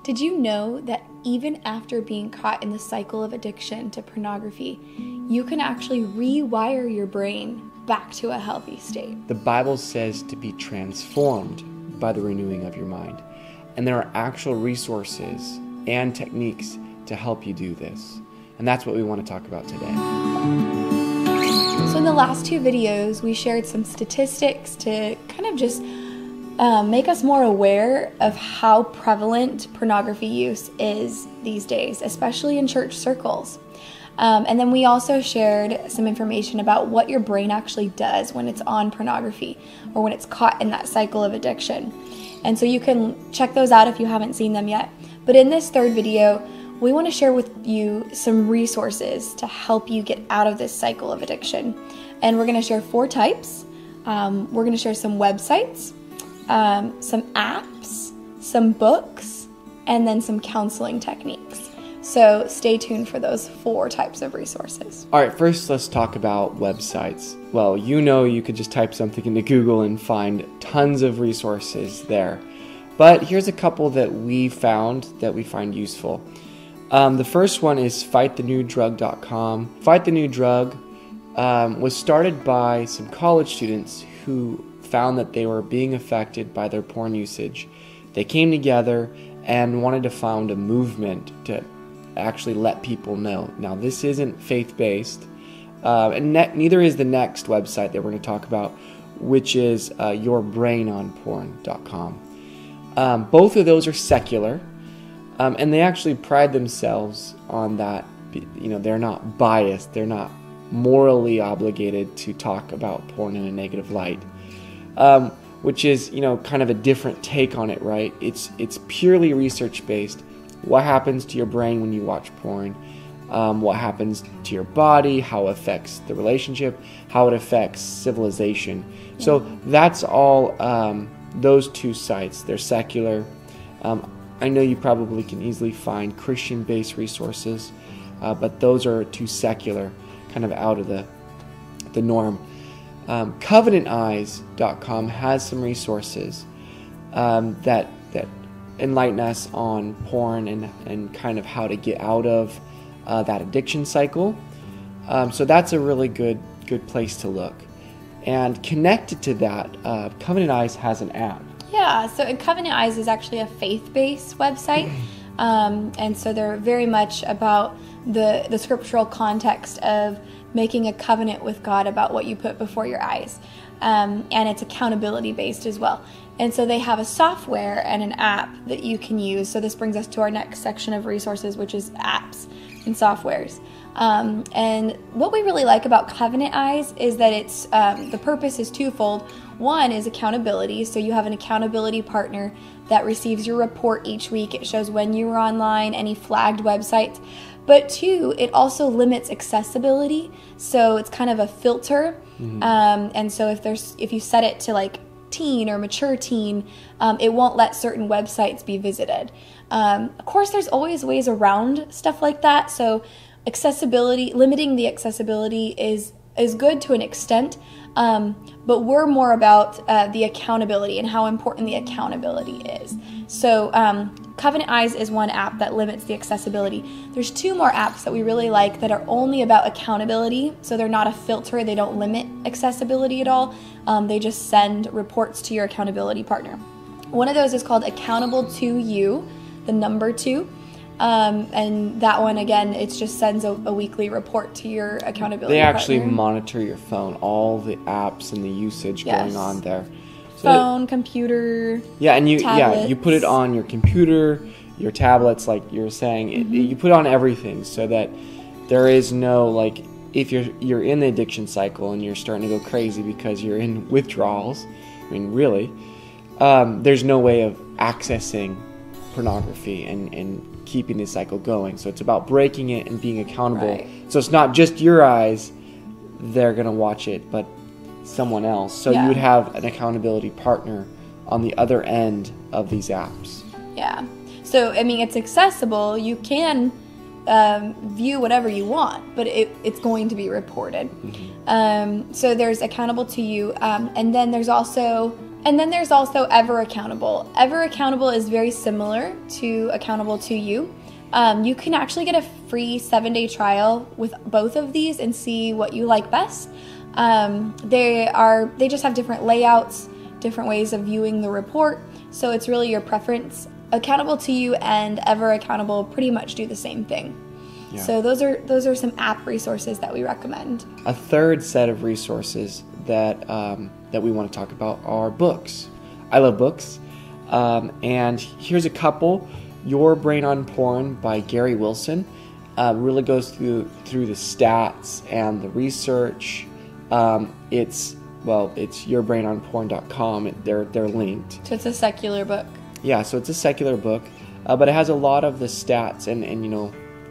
Did you know that even after being caught in the cycle of addiction to pornography, you can actually rewire your brain back to a healthy state? The Bible says to be transformed by the renewing of your mind. And there are actual resources and techniques to help you do this. And that's what we want to talk about today. So in the last two videos, we shared some statistics to kind of just make us more aware of how prevalent pornography use is these days, especially in church circles. And then we also shared some information about what your brain actually does when it's on pornography or when it's caught in that cycle of addiction. And so you can check those out if you haven't seen them yet. But in this third video, we want to share with you some resources to help you get out of this cycle of addiction. And we're going to share 4 types. We're going to share some websites, some apps, some books, and then some counseling techniques. So stay tuned for those 4 types of resources. All right, first let's talk about websites. Well, you could just type something into Google and find tons of resources there. But here's a couple that we found that we find useful. The first one is fightthenewdrug.com. Fight the New Drug was started by some college students who found that they were being affected by their porn usage. They came together and wanted to found a movement to actually let people know. Now, this isn't faith-based, and neither is the next website that we're going to talk about, which is yourbrainonporn.com. Both of those are secular, and they actually pride themselves on that. They're not biased. They're not morally obligated to talk about porn in a negative light. Which is, kind of a different take on it, right? It's purely research-based. What happens to your brain when you watch porn? What happens to your body? How it affects the relationship? How it affects civilization? So that's all those 2 sites. They're secular. I know you probably can easily find Christian-based resources, but those are 2 secular, kind of out of the norm. CovenantEyes.com has some resources that enlighten us on porn and kind of how to get out of that addiction cycle. So that's a really good place to look. And connected to that, Covenant Eyes has an app. Yeah, so Covenant Eyes is actually a faith-based website. And so they're very much about the scriptural context of making a covenant with God about what you put before your eyes. And it's accountability based as well. And so they have a software and an app that you can use. So this brings us to our next section of resources, which is apps and softwares. And what we really like about Covenant Eyes is that it's the purpose is twofold. One is accountability. So you have an accountability partner that receives your report each week. It shows when you were online, any flagged websites. But 2, it also limits accessibility. So it's kind of a filter. And so if you set it to like teen or mature teen, it won't let certain websites be visited. Of course, there's always ways around stuff like that. So limiting the accessibility is good to an extent. But we're more about the accountability and how important the accountability is. So Covenant Eyes is one app that limits the accessibility. There's 2 more apps that we really like that are only about accountability. So they're not a filter. They don't limit accessibility at all. They just send reports to your accountability partner. One of those is called Accountable to You, the number 2. And that one, again, it just sends a weekly report to your accountability partner. They actually monitor your phone, all the apps and the usage going on there. So phone, computer, and tablets. You put it on your computer, your tablets, like you were saying. You put it on everything so that there is no, like, if you're in the addiction cycle and you're starting to go crazy because you're in withdrawals, I mean, really, there's no way of accessing pornography and keeping the cycle going. So it's about breaking it and being accountable. Right. So it's not just your eyes, they're going to watch it, but someone else. So you would have an accountability partner on the other end of these apps. Yeah. So, I mean, it's accessible. You can view whatever you want, but it's going to be reported. So there's Accountable to You. And then there's also And then there's also Ever Accountable. Ever Accountable is very similar to Accountable to You. You can actually get a free 7-day trial with both of these and see what you like best. They just have different layouts, different ways of viewing the report, so it's really your preference. Accountable to You and Ever Accountable pretty much do the same thing. Yeah. So those are some app resources that we recommend. A third set of resources that we want to talk about are books. I love books, and here's a couple. Your Brain on Porn by Gary Wilson really goes through the stats and the research. It's yourbrainonporn.com. They're linked. So it's a secular book. Yeah, so it's a secular book, but it has a lot of the stats and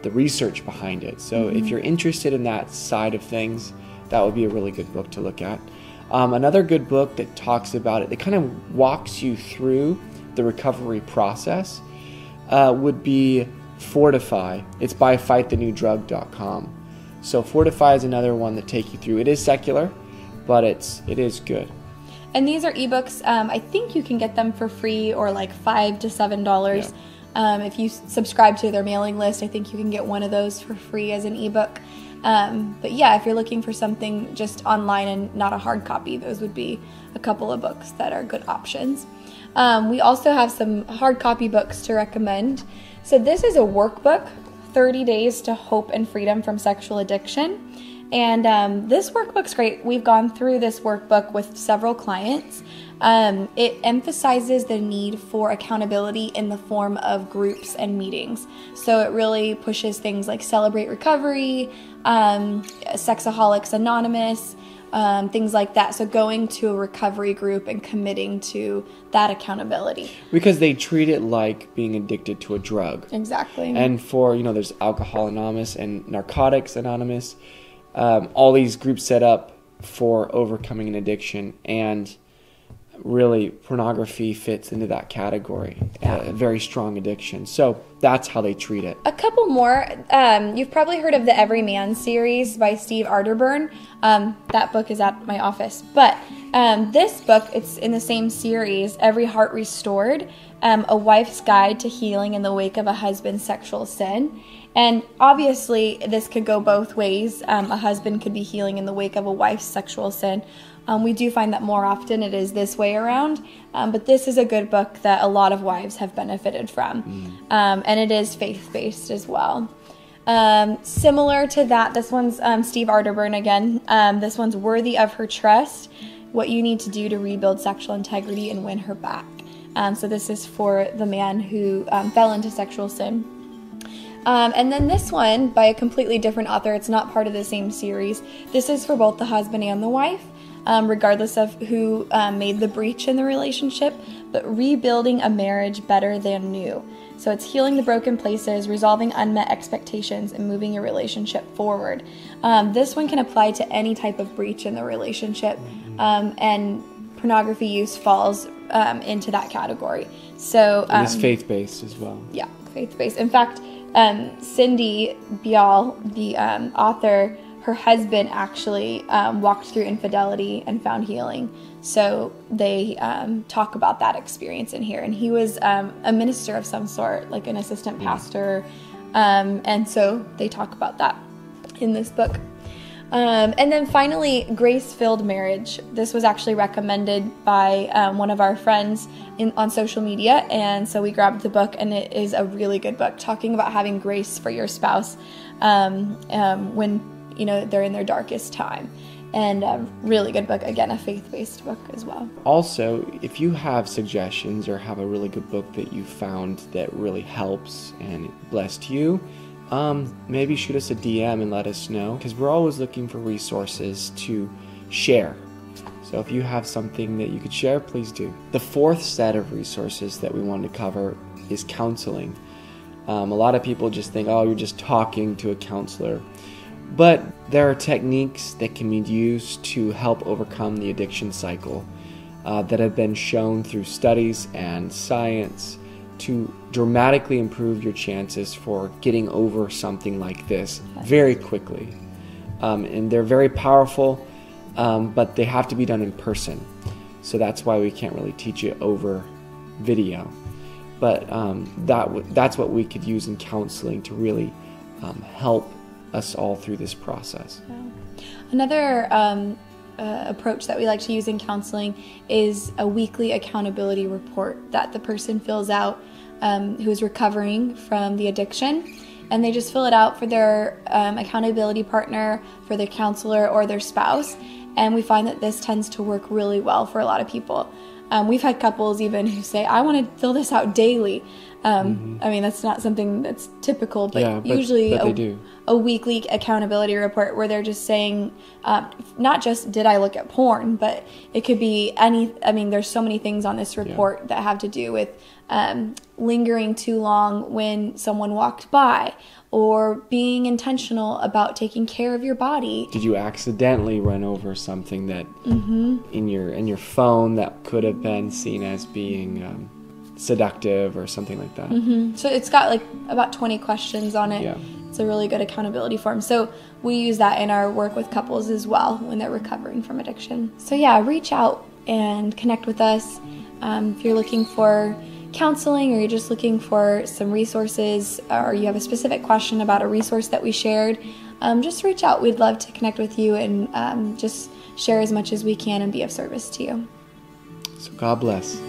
the research behind it. So if you're interested in that side of things, that would be a really good book to look at. Another good book that talks about it, that kind of walks you through the recovery process, would be Fortify. It's by fightthenewdrug.com. So Fortify is another one that take you through. It is secular, but it is good. And these are ebooks. I think you can get them for free or like $5 to $7. Yeah. If you subscribe to their mailing list, I think you can get one of those for free as an ebook. But yeah, if you're looking for something just online and not a hard copy, those would be a couple of books that are good options. We also have some hard copy books to recommend. So this is a workbook, 30 Days to Hope and Freedom from Sexual Addiction. And this workbook's great. We've gone through this workbook with several clients. It emphasizes the need for accountability in the form of groups and meetings. So it really pushes things like Celebrate Recovery, Sexaholics Anonymous, things like that. So going to a recovery group and committing to that accountability. Because they treat it like being addicted to a drug. Exactly. And for, there's Alcohol Anonymous and Narcotics Anonymous. All these groups set up for overcoming an addiction, and really pornography fits into that category. A very strong addiction. So that's how they treat it. A couple more. You've probably heard of the Every Man series by Steve Arterburn. That book is at my office. But this book, it's in the same series, Every Heart Restored, A Wife's Guide to Healing in the Wake of a Husband's Sexual Sin. And obviously, this could go both ways. A husband could be healing in the wake of a wife's sexual sin. We do find that more often it is this way around. But this is a good book that a lot of wives have benefited from. And it is faith-based as well. Similar to that, this one's Steve Arterburn again. This one's Worthy of Her Trust, What You Need to Do to Rebuild Sexual Integrity and Win Her Back. So this is for the man who fell into sexual sin. And then this one, by a completely different author, it's not part of the same series. This is for both the husband and the wife, regardless of who made the breach in the relationship, but rebuilding a marriage better than new. So it's healing the broken places, resolving unmet expectations, and moving your relationship forward. This one can apply to any type of breach in the relationship, and pornography use falls into that category. So it's faith-based as well. Yeah, faith-based. In fact, Cindy Bial, the author, her husband actually walked through infidelity and found healing. So they talk about that experience in here. And he was a minister of some sort, like an assistant pastor. And so they talk about that in this book. And then finally, Grace-Filled Marriage. This was actually recommended by one of our friends on social media, and so we grabbed the book, and it is a really good book talking about having grace for your spouse when they're in their darkest time. And a really good book, again, a faith-based book as well. Also, if you have suggestions or have a really good book that you found that really helps and blessed you, maybe shoot us a DM and let us know, because we're always looking for resources to share. So if you have something that you could share, please do. The fourth set of resources that we wanted to cover is counseling. A lot of people just think, oh, you're just talking to a counselor. But there are techniques that can be used to help overcome the addiction cycle that have been shown through studies and science to dramatically improve your chances for getting over something like this very quickly. And they're very powerful, but they have to be done in person. So that's why we can't really teach it over video. But that's what we could use in counseling to really help us all through this process. Yeah. Another approach that we like to use in counseling is a weekly accountability report that the person fills out who is recovering from the addiction. And they just fill it out for their accountability partner, for their counselor, or their spouse. And we find that this tends to work really well for a lot of people. We've had couples even who say, I want to fill this out daily. I mean, that's not something that's typical, but usually a weekly accountability report where they're just saying, not just did I look at porn, but it could be there's so many things on this report that have to do with lingering too long when someone walked by, or being intentional about taking care of your body. Did you accidentally run over something that in your phone that could have been seen as being seductive or something like that? So it's got like about 20 questions on it. Yeah. It's a really good accountability form. So we use that in our work with couples as well when they're recovering from addiction. So yeah, reach out and connect with us. If you're looking for counseling, or you're just looking for some resources, or you have a specific question about a resource that we shared, just reach out. We'd love to connect with you and just share as much as we can and be of service to you. So God bless.